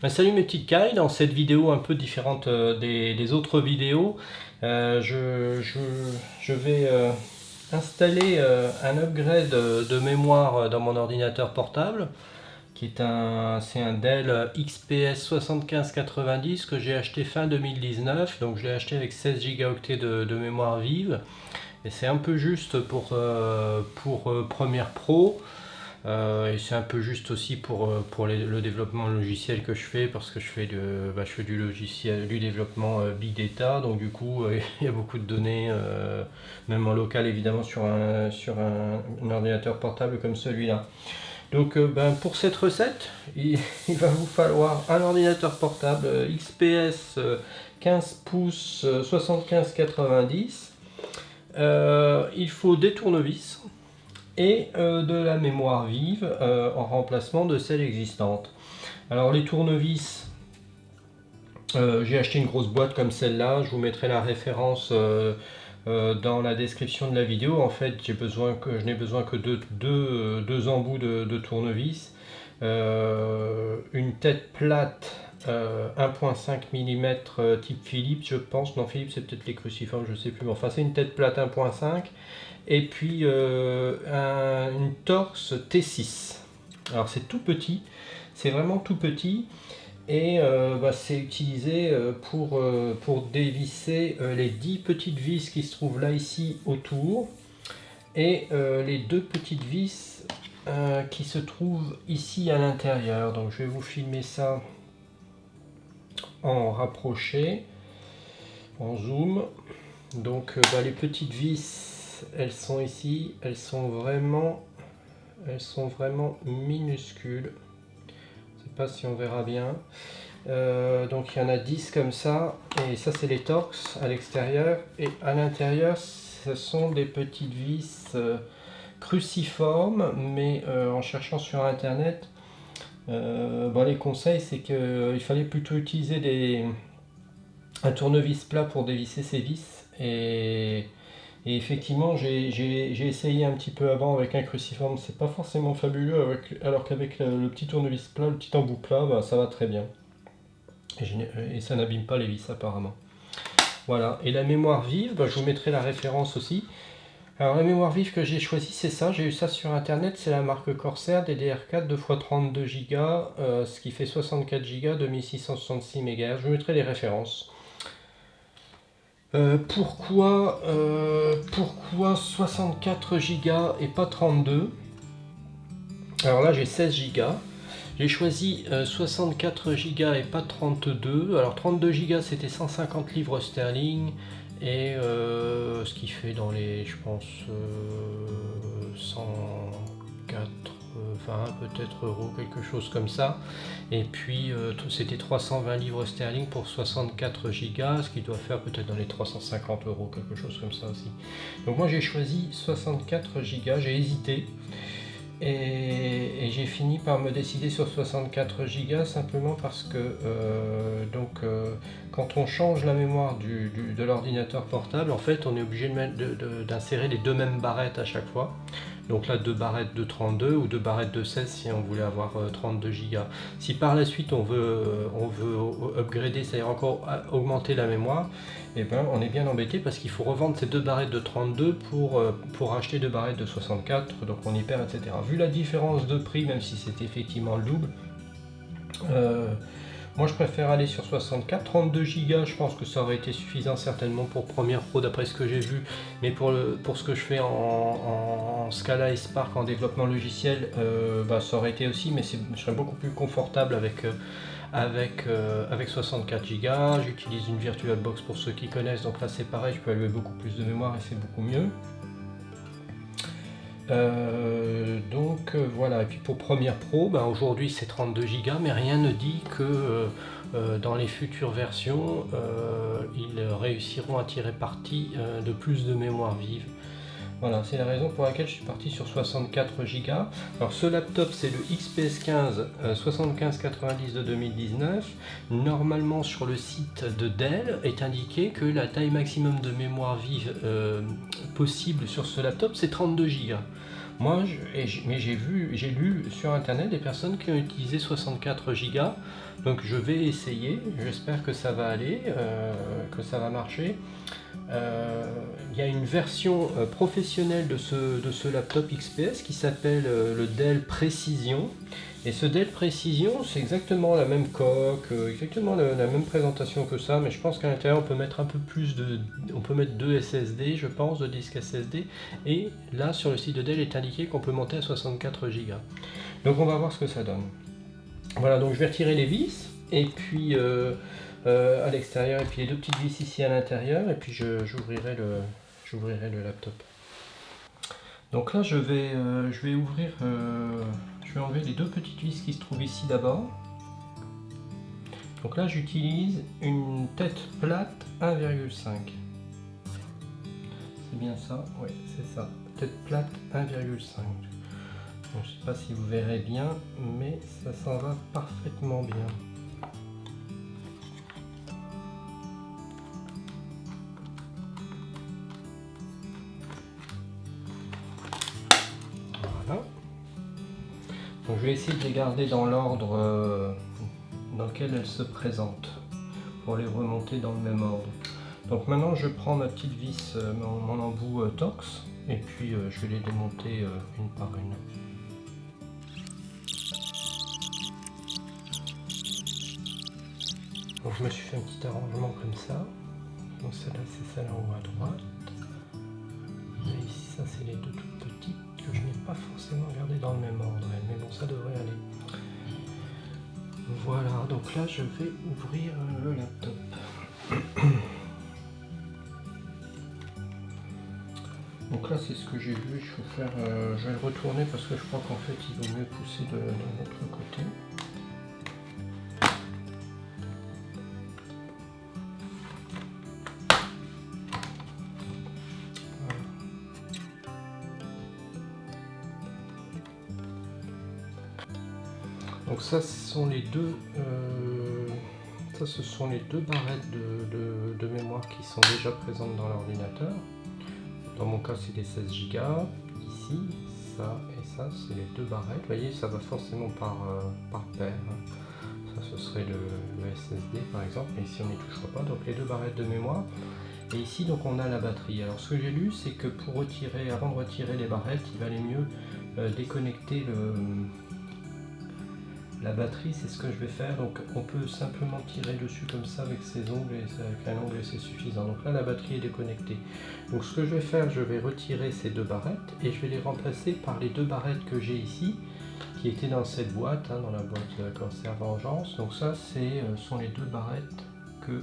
Salut mes petites cailles, dans cette vidéo un peu différente des autres vidéos, je vais installer un upgrade de mémoire dans mon ordinateur portable, qui est c'est un Dell XPS 7590 que j'ai acheté fin 2019, donc je l'ai acheté avec 16 Go de mémoire vive, et c'est un peu juste pour Premiere Pro. Et c'est un peu juste aussi pour le développement logiciel que je fais, parce que je fais du logiciel, du développement Big Data, donc du coup il y a beaucoup de données, même en local évidemment sur un ordinateur portable comme celui-là. Donc pour cette recette, il va vous falloir un ordinateur portable XPS 15 pouces 7590. Il faut des tournevis et de la mémoire vive en remplacement de celle existante. Alors les tournevis, j'ai acheté une grosse boîte comme celle-là, je vous mettrai la référence dans la description de la vidéo. En fait, je n'ai besoin que deux embouts de tournevis, une tête plate 1.5 mm type Philips, je pense. Non, Philips c'est peut-être les cruciformes, je sais plus, mais enfin c'est une tête plate 1.5, et puis une torse T6. Alors c'est tout petit, c'est vraiment tout petit, et c'est utilisé pour dévisser les 10 petites vis qui se trouvent là ici autour, et les 2 petites vis qui se trouvent ici à l'intérieur. Donc je vais vous filmer ça en rapproché, en zoom. Donc les petites vis, elles sont ici, elles sont vraiment minuscules. Je ne sais pas si on verra bien. Donc il y en a 10 comme ça, et ça c'est les torx à l'extérieur, et à l'intérieur ce sont des petites vis cruciformes, mais en cherchant sur internet, les conseils c'est qu'il fallait plutôt utiliser un tournevis plat pour dévisser ces vis, et effectivement j'ai essayé un petit peu avant avec un cruciforme, c'est pas forcément fabuleux, alors qu'avec le petit tournevis plat, le petit embout plat, ça va très bien, et ça n'abîme pas les vis apparemment. Voilà, et la mémoire vive, je vous mettrai la référence aussi. Alors la mémoire vive que j'ai choisie, c'est ça, j'ai eu ça sur internet, c'est la marque Corsair DDR4 2x32 Go, ce qui fait 64 Go, 2666 MHz. Je vous mettrai les références. Pourquoi 64 Go et pas 32? Alors là j'ai 16 Go. J'ai choisi 64 Go et pas 32. Alors 32 Go c'était 150 livres sterling, et ce qui fait dans les, je pense, 180 peut-être euros, quelque chose comme ça. Et puis c'était 320 livres sterling pour 64 Go, ce qui doit faire peut-être dans les 350 euros, quelque chose comme ça aussi. Donc moi j'ai choisi 64 Go, j'ai hésité. Et j'ai fini par me décider sur 64 Go, simplement parce que quand on change la mémoire de l'ordinateur portable, en fait on est obligé d'insérer les deux mêmes barrettes à chaque fois. Donc là 2 barrettes de 32 ou 2 barrettes de 16 si on voulait avoir 32 Go. Si par la suite on veut upgrader, c'est-à-dire encore augmenter la mémoire, et on est bien embêté, parce qu'il faut revendre ces 2 barrettes de 32 pour acheter 2 barrettes de 64, donc on y perd, etc. Vu la différence de prix, même si c'est effectivement le double, moi je préfère aller sur 64. 32 Go, je pense que ça aurait été suffisant certainement pour Premiere Pro d'après ce que j'ai vu, mais pour ce que je fais en Scala et Spark en développement logiciel, ça aurait été aussi, mais je serais beaucoup plus confortable avec 64 Go. J'utilise une VirtualBox pour ceux qui connaissent, donc là c'est pareil, je peux allouer beaucoup plus de mémoire et c'est beaucoup mieux. Voilà, et puis pour Premiere Pro, aujourd'hui c'est 32 Go, mais rien ne dit que dans les futures versions ils réussiront à tirer parti de plus de mémoire vive. Voilà, c'est la raison pour laquelle je suis parti sur 64 Go. Alors ce laptop c'est le XPS 15 7590 de 2019. Normalement sur le site de Dell est indiqué que la taille maximum de mémoire vive possible sur ce laptop c'est 32 Go. Moi, mais j'ai lu sur internet des personnes qui ont utilisé 64 Go, donc je vais essayer, j'espère que ça va aller, que ça va marcher. Il y a une version professionnelle de ce laptop XPS qui s'appelle le Dell Precision. Et ce Dell Precision, c'est exactement la même coque, exactement la même présentation que ça, mais je pense qu'à l'intérieur on peut mettre un peu plus on peut mettre 2 SSD, je pense, 2 disques SSD. Et là, sur le site de Dell, il est indiqué qu'on peut monter à 64 Go. Donc on va voir ce que ça donne. Voilà, donc je vais retirer les vis, et puis à l'extérieur, et puis les deux petites vis ici à l'intérieur, et puis j'ouvrirai le laptop. Donc là, je vais ouvrir, je vais enlever les deux petites vis qui se trouvent ici d'abord. Donc là, j'utilise une tête plate 1,5. C'est bien ça? Oui, c'est ça. Tête plate 1,5. Je ne sais pas si vous verrez bien, mais ça s'en va parfaitement bien. Voilà. Donc je vais essayer de les garder dans l'ordre dans lequel elles se présentent, pour les remonter dans le même ordre. Donc maintenant je prends ma petite vis, mon embout Torx, et puis je vais les démonter une par une. Donc je me suis fait un petit arrangement comme ça. Donc celle-là c'est celle en haut à droite. Et ici ça c'est les deux toutes petites que je n'ai pas forcément gardées dans le même ordre, mais bon ça devrait aller. Voilà, donc là je vais ouvrir le laptop. Donc là c'est ce que j'ai vu, je vais le retourner parce que je crois qu'en fait il vaut mieux pousser de l'autre côté. Voilà. Donc ça ce sont les deux barrettes de mémoire qui sont déjà présentes dans l'ordinateur. Dans mon cas, c'est des 16 Go. Ici, ça et ça, c'est les deux barrettes. Vous voyez, ça va forcément par paire. Ça, ce serait le SSD par exemple, mais ici on n'y touchera pas. Donc les deux barrettes de mémoire. Et ici, donc on a la batterie. Alors ce que j'ai lu, c'est que avant de retirer les barrettes, il valait mieux déconnecter la batterie. C'est ce que je vais faire. Donc on peut simplement tirer dessus comme ça avec ses ongles, et avec un ongle c'est suffisant. Donc là la batterie est déconnectée. Donc ce que je vais faire, je vais retirer ces deux barrettes et je vais les remplacer par les deux barrettes que j'ai ici, qui étaient dans cette boîte, dans la boîte Corsair Vengeance. Donc ça sont les deux barrettes que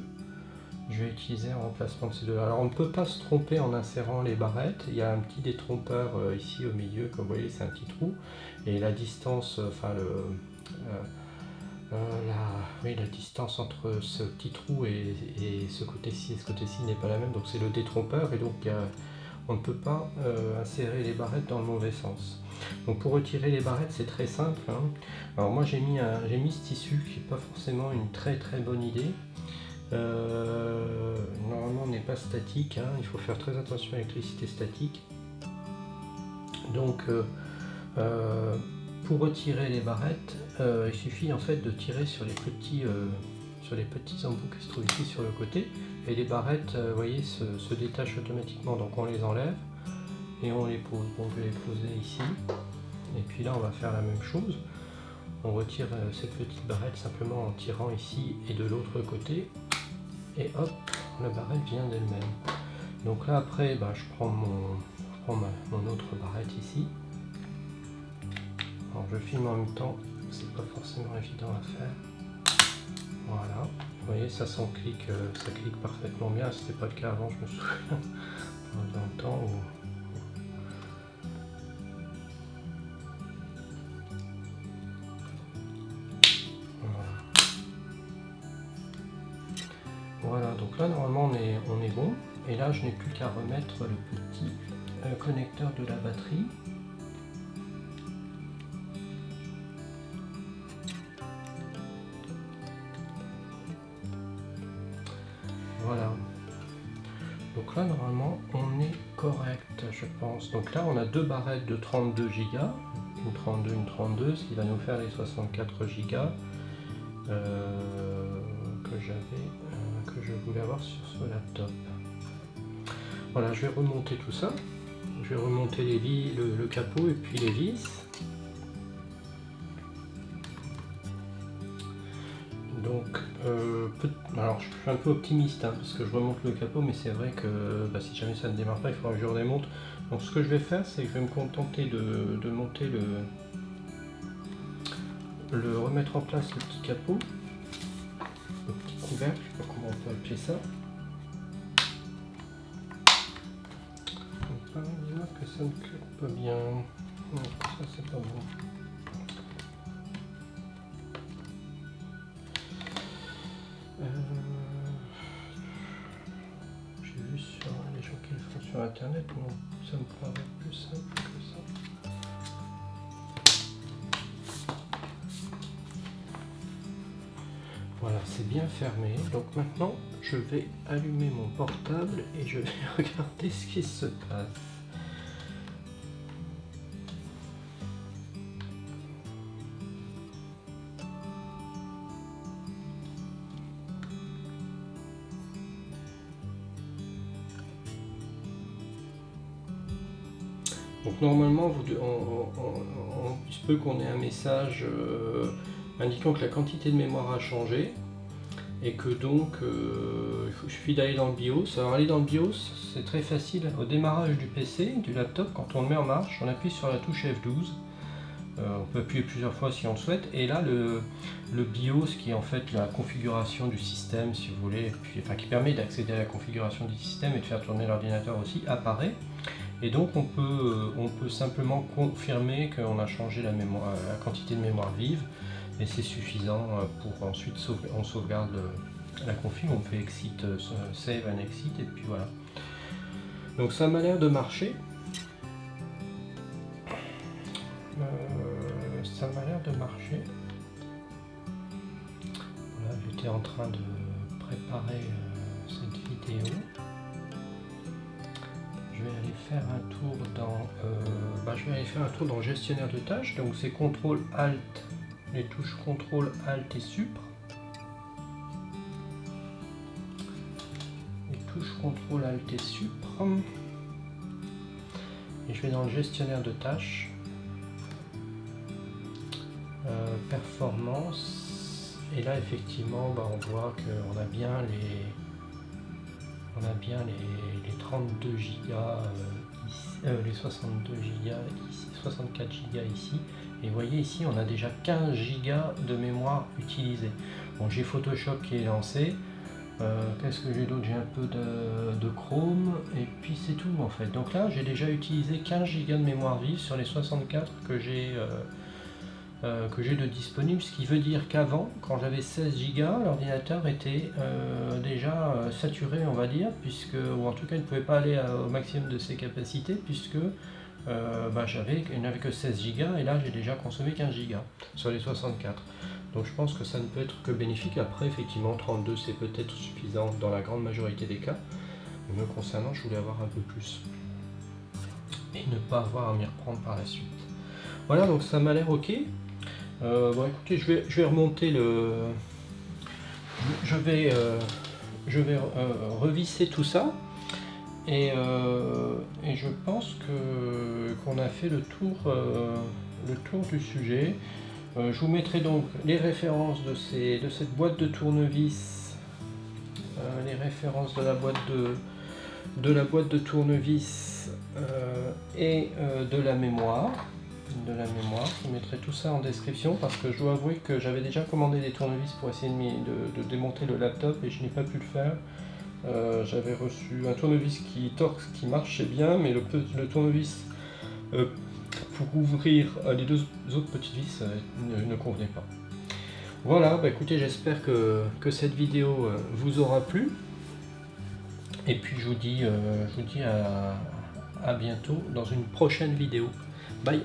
je vais utiliser en remplacement de ces deux. Alors on ne peut pas se tromper en insérant les barrettes. Il y a un petit détrompeur ici au milieu, comme vous voyez, c'est un petit trou. Et la distance, la distance entre ce petit trou et ce côté-ci n'est pas la même, donc c'est le détrompeur, et donc on ne peut pas insérer les barrettes dans le mauvais sens. Donc pour retirer les barrettes, c'est très simple. Alors moi j'ai mis ce tissu qui n'est pas forcément une très bonne idée. Normalement on n'est pas statique, il faut faire très attention à l'électricité statique. Donc pour retirer les barrettes, il suffit en fait de tirer sur les petits embouts qui se trouvent ici sur le côté, et les barrettes, vous voyez, se détachent automatiquement. Donc on les enlève et on les pose. Donc je vais les poser ici, et puis là on va faire la même chose. On retire cette petite barrette simplement en tirant ici et de l'autre côté, et hop, la barrette vient d'elle-même. Donc là après, je prends mon autre barrette ici. Alors je filme en même temps, c'est pas forcément évident à faire. Voilà, vous voyez, ça clique parfaitement bien. C'était pas le cas avant, je me souviens, dans le temps où... Voilà, donc là normalement on est bon. Et là je n'ai plus qu'à remettre le petit connecteur de la batterie. Voilà. Donc là normalement on est correct, je pense. Donc là, on a deux barrettes de 32 Go, une 32, une 32, ce qui va nous faire les 64 Go que je voulais avoir sur ce laptop. Voilà, je vais remonter tout ça. Je vais remonter les vis, le capot et puis les vis. Donc, alors je suis un peu optimiste hein, parce que je remonte le capot, mais c'est vrai que si jamais ça ne démarre pas, il faudra que je redémonte. Donc ce que je vais faire, c'est que je vais me contenter de monter le remettre en place le petit capot, le petit couvercle, je sais pas comment on peut appeler ça. On va dire que ça ne claque pas bien. Non, ça c'est pas bon. J'ai vu sur les gens qui le font sur internet, non, ça me paraît plus simple que ça. Voilà, c'est bien fermé. Donc maintenant, je vais allumer mon portable et je vais regarder ce qui se passe. Donc normalement, il se peut qu'on ait un message indiquant que la quantité de mémoire a changé et que donc il suffit d'aller dans le BIOS. Alors aller dans le BIOS, c'est très facile. Au démarrage du PC, du laptop, quand on le met en marche, on appuie sur la touche F12. On peut appuyer plusieurs fois si on le souhaite. Et là, le BIOS, qui est en fait la configuration du système, si vous voulez, qui permet d'accéder à la configuration du système et de faire tourner l'ordinateur aussi, apparaît. Et donc on peut simplement confirmer qu'on a changé la quantité de mémoire vive, et c'est suffisant pour ensuite on sauvegarde la config, on fait exit, save and exit, et puis voilà. Donc ça m'a l'air de marcher. Ça m'a l'air de marcher. Voilà, j'étais en train de préparer cette vidéo. Je vais aller faire un tour dans gestionnaire de tâches. Donc c'est CTRL ALT, les touches CTRL ALT et Supr. Les touches CTRL ALT et Supr. Et je vais dans le gestionnaire de tâches. Performance. Et là effectivement on voit qu'on a bien les 32 Go ici, les 62 Go ici, 64 Go ici, et vous voyez ici on a déjà 15 Go de mémoire utilisée. Bon, j'ai Photoshop qui est lancé. Qu'est-ce que j'ai d'autre? J'ai un peu de Chrome et puis c'est tout en fait. Donc là j'ai déjà utilisé 15 Go de mémoire vive sur les 64 que j'ai de disponible, ce qui veut dire qu'avant, quand j'avais 16 Go, l'ordinateur était déjà saturé, on va dire, ou en tout cas il ne pouvait pas aller au maximum de ses capacités, puisque il n'avait que 16 Go, et là j'ai déjà consommé 15 Go sur les 64. Donc je pense que ça ne peut être que bénéfique. Après effectivement 32 c'est peut-être suffisant dans la grande majorité des cas, mais me concernant je voulais avoir un peu plus et ne pas avoir à m'y reprendre par la suite. Voilà, donc ça m'a l'air ok. Bon écoutez, je vais remonter je vais revisser tout ça, et je pense qu'on a fait le tour du sujet. Je vous mettrai donc les références de cette boîte de tournevis, les références de la boîte de tournevis et de la mémoire. Je mettrai tout ça en description, parce que je dois avouer que j'avais déjà commandé des tournevis pour essayer de démonter le laptop et je n'ai pas pu le faire. J'avais reçu un tournevis qui marchait bien, mais le tournevis pour ouvrir les deux autres petites vis ne convenait pas. Voilà, écoutez, j'espère que cette vidéo vous aura plu, et puis je vous dis à bientôt dans une prochaine vidéo. Bye.